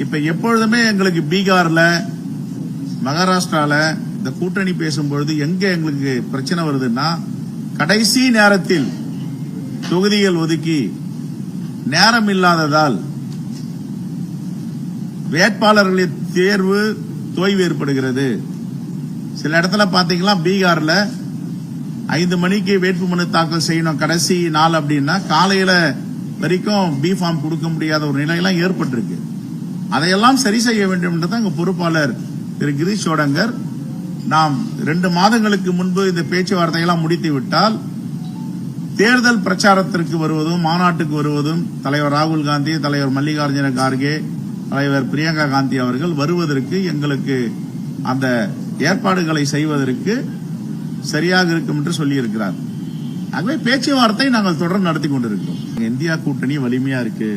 இப்ப எப்பொழுதுமே எங்களுக்கு பீகார்ல, மகாராஷ்டிரால இந்த கூட்டணி பேசும்பொழுது எங்க எங்களுக்கு பிரச்சனை வருதுன்னா, கடைசி நேரத்தில் தொகுதிகள் ஒதுக்கி நேரம் இல்லாததால் வேட்பாளர்களின் தேர்வு தொய்வு ஏற்படுகிறது. சில இடத்துல பாத்தீங்கன்னா பீகார்ல 5 மணிக்கு வேட்புமனு தாக்கல் செய்யணும் கடைசி நாள் அப்படின்னா காலையில வரைக்கும் பி ஃபார்ம் கொடுக்க முடியாத ஒரு நிலையெல்லாம் ஏற்பட்டிருக்கு. அதையெல்லாம் சரி செய்ய வேண்டும் என்றுதான் எங்க பொறுப்பாளர் திரு கிரீஷ் சோடங்கர், நாம் 2 மாதங்களுக்கு முன்பு இந்த பேச்சுவார்த்தையெல்லாம் முடித்து விட்டால் தேர்தல் பிரச்சாரத்திற்கு வருவதும் மாநாட்டுக்கு வருவதும் தலைவர் ராகுல் காந்தி, தலைவர் மல்லிகார்ஜுன கார்கே, தலைவர் பிரியங்கா காந்தி அவர்கள் வருவதற்கு எங்களுக்கு அந்த ஏற்பாடுகளை செய்வதற்கு சரியாக இருக்கும் என்று சொல்லியிருக்கிறார். ஆகவே பேச்சுவார்த்தை நாங்கள் தொடர்ந்து நடத்தி கொண்டிருக்கிறோம். இந்தியா கூட்டணி வலிமையா இருக்கு,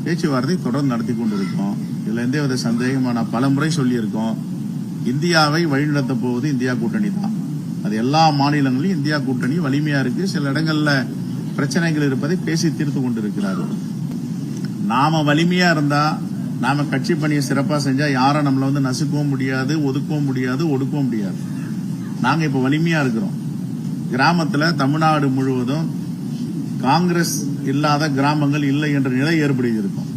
பேச்சுவார்த்தை தொடர்ந்து நடத்தி கொண்டிருக்கோம். இதுல எந்தவித சந்தேகமான பல முறை சொல்லியிருக்கோம். இந்தியாவை வழிநடத்த போவது இந்தியா கூட்டணி தான். அது எல்லா மாநிலங்களிலும் இந்தியா கூட்டணி வலிமையா இருக்கு. சில இடங்கள்ல பிரச்சனைகள் இருப்பதை பேசி தீர்த்து கொண்டிருக்கிறார்கள். நாம வலிமையா இருந்தா, நாம கட்சி பணியை சிறப்பா செஞ்சா யாரும் நம்மள நசுக்கவும் முடியாது, ஒதுக்கவும் முடியாது, ஒடுக்கவும் முடியாது. நாங்க இப்ப வலிமையா இருக்கிறோம். கிராமத்துல தமிழ்நாடு முழுவதும் காங்கிரஸ் இல்லாத கிராமங்கள் இல்லை என்ற நிலை ஏற்படுத்தியிருக்கோம்.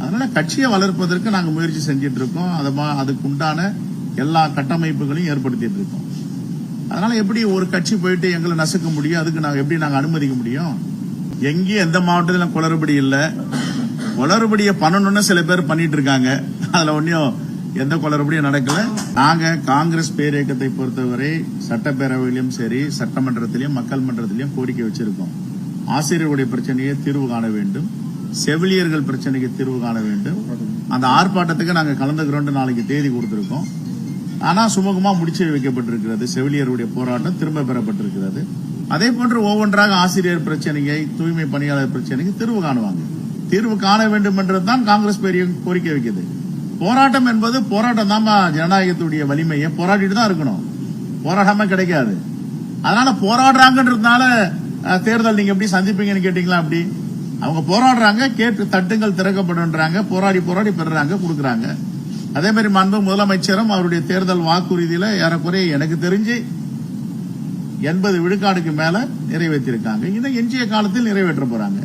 அதனால கட்சியை வளர்ப்பதற்கு நாங்க முயற்சி செஞ்சிட்டு இருக்கோம். அதுக்குண்டான எல்லா கட்டமைப்புகளையும் ஏற்படுத்திட்டு இருக்கோம். அதனால எப்படி ஒரு கட்சி போயிட்டு எங்களை நசுக்க முடியும்? அதுக்கு நாங்க எப்படி அனுமதிக்க முடியும்? எங்கேயும் எந்த மாவட்டத்திலும் குளறுபடி இல்ல. குளறுபடியை பண்ணணும்னு சில பேர் பண்ணிட்டு இருக்காங்க. அதுல ஒன்னும் எந்த குளறுபடியும் நடக்கல. நாங்க காங்கிரஸ் பேரியக்கத்தை பொறுத்தவரை சட்டப்பேரவையிலும் சரி, சட்டமன்றத்திலும் மக்கள் மன்றத்திலும் கோரிக்கை வச்சிருக்கோம். ஆசிரியர்களுடைய பிரச்சனையை தீர்வு காண வேண்டும், செவிலியர்கள் பிரச்சனைக்கு தீர்வு காண வேண்டும். அந்த ஆர்ப்பாட்டத்துக்கு நாங்க கலந்துக்கிறோம். நாளைக்கு தேதி கொடுத்திருக்கோம். ஆனா சுமூகமா முடிச்சு வைக்கப்பட்டிருக்கிறது. செவிலியருடைய போராட்டம் திரும்ப பெறப்பட்டிருக்கிறது. அதே போன்று ஒவ்வொன்றாக ஆசிரியர் பிரச்சனையை, தூய்மை பணியாளர் பிரச்சனைக்கு தீர்வு காணுவாங்க. தீர்வு காண வேண்டும் என்றுதான் காங்கிரஸ் பெரிய கோரிக்கை வைக்குது. போராட்டம் என்பது போராட்டம் தான் ஜனநாயகத்துடைய வலிமையை. போராடிட்டு தான் இருக்கணும், போராடாம கிடைக்காது. அதனால போராடுறாங்கன்றதுனால தேர்தல் நீங்க எப்படி சந்திப்பீங்கன்னு கேட்டீங்களா? அப்படி அவங்க போராடுறாங்க, கேட்டு தட்டுங்கள் திறக்கப்படுன்றாங்க, போராடி போராடி பெறாங்க, கொடுக்கறாங்க. அதே மாதிரி மாண்பு முதலமைச்சரும் அவருடைய தேர்தல் வாக்குறுதியில ஏறக்குறைய எனக்கு தெரிஞ்சு 80 விழுக்காடுக்கு மேல நிறைவேற்றிருக்காங்க. இன்னும் எஞ்சிய காலத்தில் நிறைவேற்ற போறாங்க.